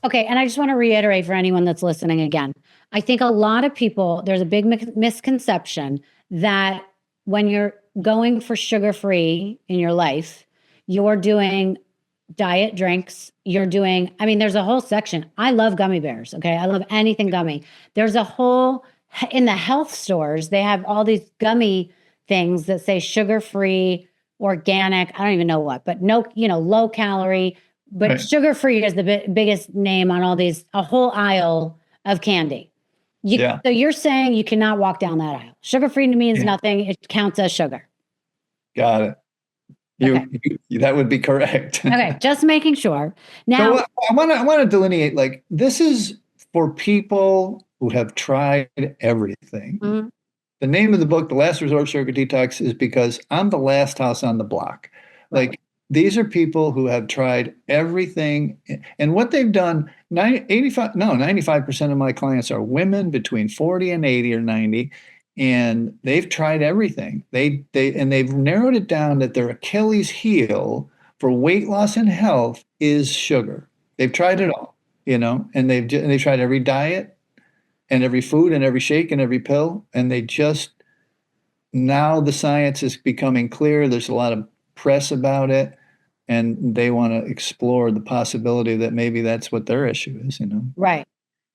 Okay, and I just want to reiterate for anyone that's listening again. I think a lot of people, there's a big misconception that when you're going for sugar free in your life, you're doing diet drinks. You're doing, I mean, there's a whole section. I love gummy bears. Okay. I love anything gummy. There's a whole, in the health stores, they have all these gummy things that say sugar free, organic, I don't even know what, but no, low calorie, but Right. sugar free is the biggest name on all these, a whole aisle of candy. Yeah. So you're saying you cannot walk down that aisle. Sugar free means Yeah. nothing. It counts as sugar. Got it. Okay. That would be correct. Okay. Just making sure. Now, So I want to delineate, like, this is for people who have tried everything. mhm, The name of the book, The Last Resort Sugar Detox, is because I'm the last house on the block. right. Like, these are people who have tried everything. And what they've done, 95% of my clients are women between 40 and 80 or 90. And they've tried everything. They've narrowed it down that their Achilles heel for weight loss and health is sugar. They've tried it all, and they've tried every diet and every food and every shake and every pill, and they just, now the science is becoming clear. There's a lot of press about it, and they want to explore the possibility that maybe that's what their issue is. Right.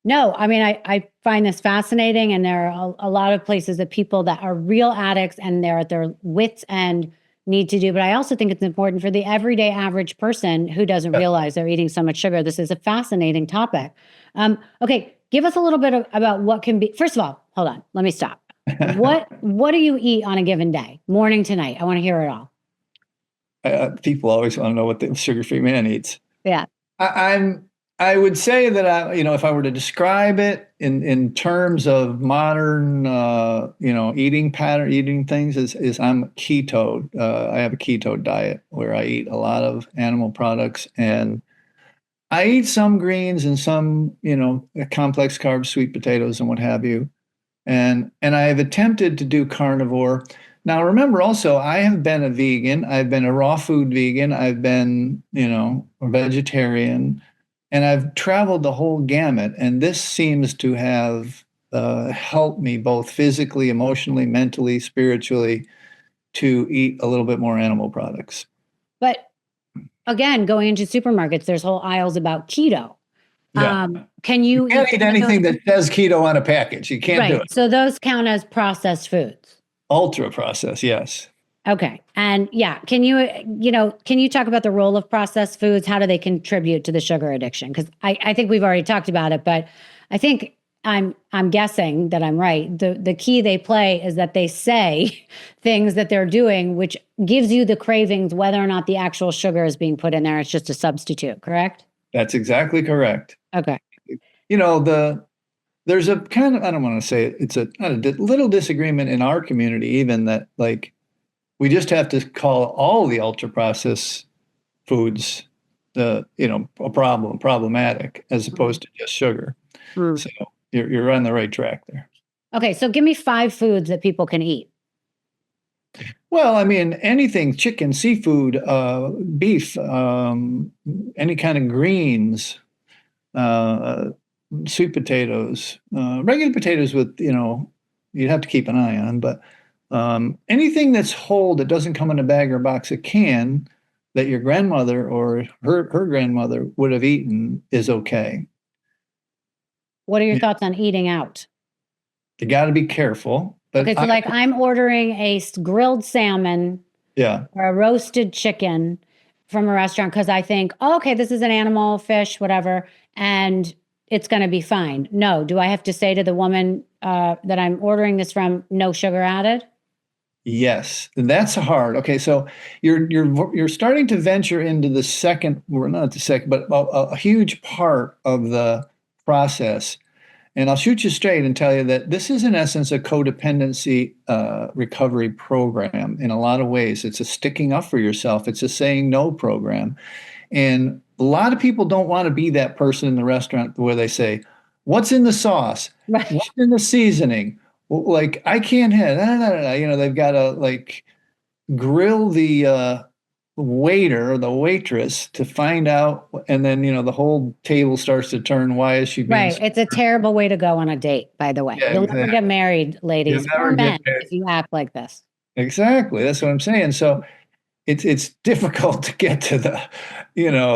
No, I mean, I find this fascinating. And there are a lot of places that people that are real addicts and they're at their wits' end need to do. But I also think it's important for the everyday average person who doesn't realize they're eating so much sugar. This is a fascinating topic. Okay, give us a little bit about what can be. First of all, hold on, let me stop. What do you eat on a given day, morning to night? I want to hear it all. People always want to know what the sugar-free man eats. Yeah. I would say that if I were to describe it in terms of modern, eating pattern, eating things, is I'm keto. I have a keto diet where I eat a lot of animal products, and I eat some greens and some, complex carbs, sweet potatoes, and what have you. And I have attempted to do carnivore. Now, remember also, I have been a vegan. I've been a raw food vegan. I've been, a vegetarian, and I've traveled the whole gamut. And this seems to have helped me both physically, emotionally, mentally, spiritually, to eat a little bit more animal products. But again, going into supermarkets, there's whole aisles about keto. Yeah. Can you can't eat anything that says keto on a package. You can't do it. So those count as processed foods. Ultra processed, yes. Okay. And yeah, can you talk about the role of processed foods? How do they contribute to the sugar addiction? Because I think we've already talked about it, but I think I'm guessing that I'm right. The key they play is that they say things that they're doing, which gives you the cravings, whether or not the actual sugar is being put in there. It's just a substitute, correct? That's exactly correct. Okay. There's a kind of, I don't want to say it, it's a little disagreement in our community, even, that, like, we just have to call all the ultra processed foods problematic, as opposed to just sugar. So you're on the right track there. Okay, so give me 5 foods that people can eat. Well, I mean, anything: chicken, seafood, beef, any kind of greens, sweet potatoes, regular potatoes with, you'd have to keep an eye on, but anything that's whole, that doesn't come in a bag or a box, a can, that your grandmother or her grandmother would have eaten, is okay. What are your thoughts on eating out? You got to be careful. But okay, so like I'm ordering a grilled salmon, or a roasted chicken from a restaurant because I think, oh, okay, this is an animal, fish, whatever, and it's going to be fine. No, do I have to say to the woman that I'm ordering this from, no sugar added? Yes, that's hard. Okay, so you're starting to venture into the second, well, not the second, but a huge part of the process. And I'll shoot you straight and tell you that this is, in essence, a codependency recovery program in a lot of ways. It's a sticking up for yourself. It's a saying no program. And a lot of people don't want to be that person in the restaurant where they say, what's in the sauce? Right. What's in the seasoning? I can't have, they've got to, like, grill the waiter or the waitress to find out, and then the whole table starts to turn. Why is she being Right. It's a terrible way to go on a date, by the way. yeah, You'll never get exactly. married, You ladies or never get men, there. if you act like this. Exactly. That's what I'm saying. So it's difficult to get to the,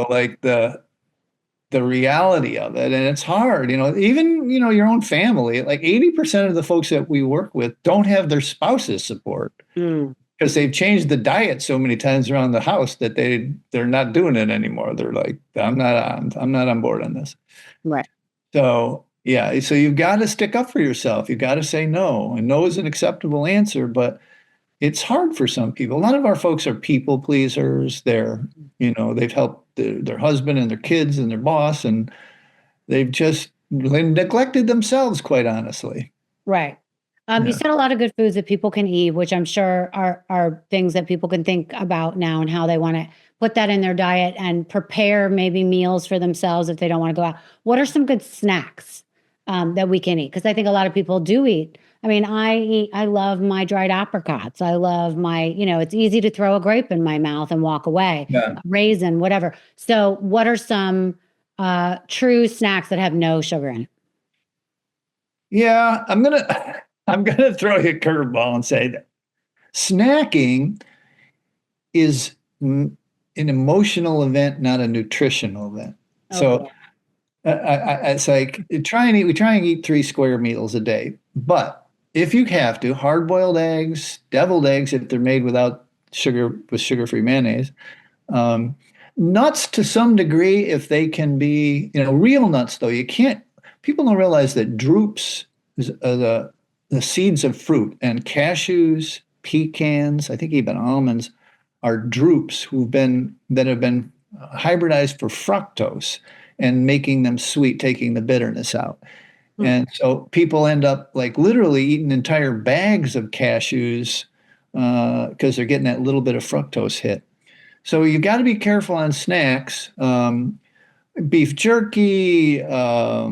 like the reality of it. And it's hard, even, your own family, like 80% of the folks that we work with don't have their spouse's support Mm, because they've changed the diet so many times around the house that they're not doing it anymore. They're like, I'm not on board on this. right. So yeah, so you've got to stick up for yourself. You've got to say no. And no is an acceptable answer, but it's hard for some people. A lot of our folks are people pleasers. They've helped their husband and their kids and their boss, and they've just neglected themselves, quite honestly. Right. You Yeah. said a lot of good foods that people can eat, which I'm sure are things that people can think about now and how they want to put that in their diet and prepare maybe meals for themselves if they don't want to go out. What are some good snacks that we can eat? Because I think a lot of people do eat. I mean, I love my dried apricots. I love it's easy to throw a grape in my mouth and walk away, Yeah. a raisin, whatever. So, what are some true snacks that have no sugar in it? Yeah, I'm gonna throw you a curveball and say that snacking is an emotional event, not a nutritional event. Oh So boy. it's like we try and eat 3 square meals a day, but if you have to, hard-boiled eggs, deviled eggs if they're made without sugar with sugar-free mayonnaise, um, nuts to some degree if they can be, real nuts though. You can't. People don't realize that drupes are the seeds of fruit, and cashews, pecans, I think even almonds are drupes that have been hybridized for fructose and making them sweet, taking the bitterness out. Hmm. And so people end up like literally eating entire bags of cashews because they're getting that little bit of fructose hit. So you got to be careful on snacks. Beef jerky. Oh,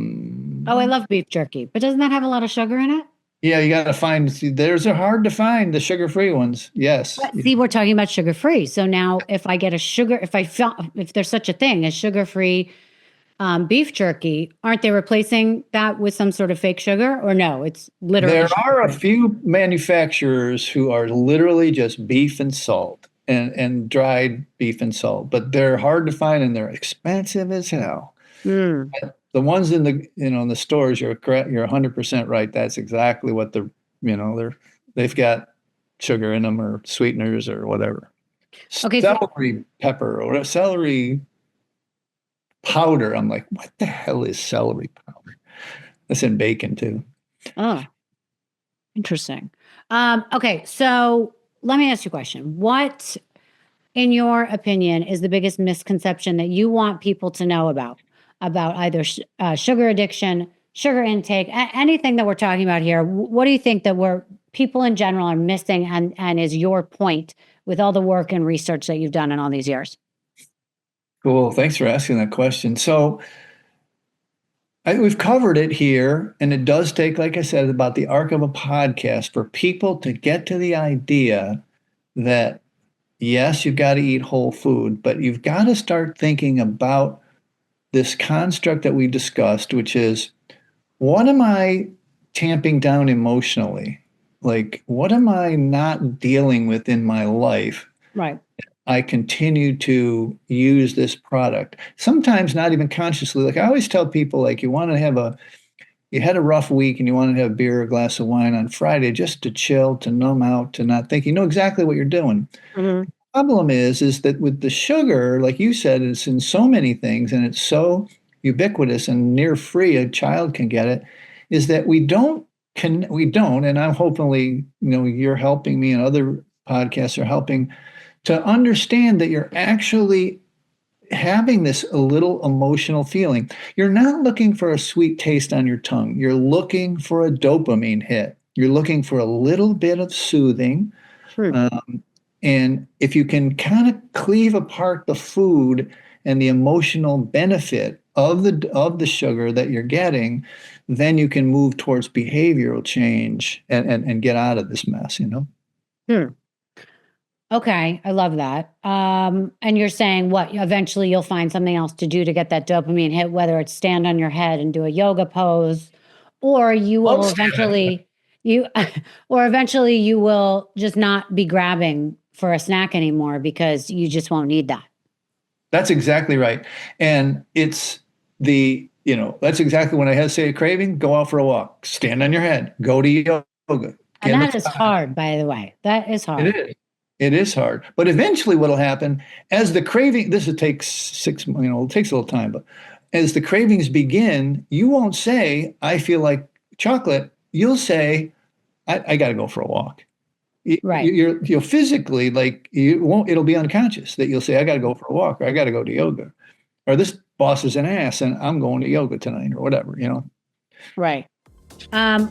I love beef jerky, but doesn't that have a lot of sugar in it? Yeah, you got to find. There's are hard to find the sugar-free ones. Yes. But see, we're talking about sugar free. So now, if I get if there's such a thing as sugar free beef jerky, aren't they replacing that with some sort of fake sugar? Or no, it's literally There sugar are a free. few manufacturers who are literally just beef and salt and dried beef and salt, but they're hard to find and they're expensive as hell. Mm. The ones in the stores, you're correct, you're 100% right. That's exactly what they've got sugar in them or sweeteners or whatever. Okay, so Celery pepper or celery powder. I'm like, what the hell is celery powder? That's in bacon too. oh, interesting. Okay, so let me ask you a question. What, in your opinion, is the biggest misconception that you want people to know about either sugar addiction, sugar intake, anything that we're talking about here? What do you think that people in general are missing, and is your point with all the work and research that you've done in all these years? Cool. Thanks for asking that question. So we've covered it here, and it does take, like I said, about the arc of a podcast for people to get to the idea that yes, you've got to eat whole food, but you've got to start thinking about this construct that we discussed, which is what am I tamping down emotionally? Like, what am I not dealing with in my life? Right. I continue to use this product. Sometimes not even consciously. Like I always tell people, like you had a rough week and you want to have a beer or a glass of wine on Friday just to chill, to numb out, to not think. You know exactly what you're doing. Hmm. Problem is that with the sugar, like you said, it's in so many things and it's so ubiquitous and near free, a child can get it, is that we don't, and I'm hopefully, you're helping me and other podcasts are helping to understand that you're actually having this a little emotional feeling. You're not looking for a sweet taste on your tongue. You're looking for a dopamine hit. You're looking for a little bit of soothing. True. And if you can kind of cleave apart the food and the emotional benefit of the sugar that you're getting, then you can move towards behavioral change and get out of this mess. Hmm. Okay, I love that. And you're saying what? Eventually, you'll find something else to do to get that dopamine hit, whether it's stand on your head and do a yoga pose, or you will Most eventually you, or eventually you will just not be grabbing for a snack anymore because you just won't need that. That's exactly right. And it's that's exactly when I have say a craving, go out for a walk, stand on your head, go to yoga, And get a that is massage. hard, by the way. That is It hard. is. It is hard. But eventually what'll happen as the craving, this will take it takes a little time, but as the cravings begin, you won't say, I feel like chocolate. You'll say, I got to go for a walk. Right. You'll physically, like, you won't, it'll be unconscious that you'll say, I got to go for a walk, or I got to go to yoga, or this boss is an ass and I'm going to yoga tonight, or whatever. Right. Um,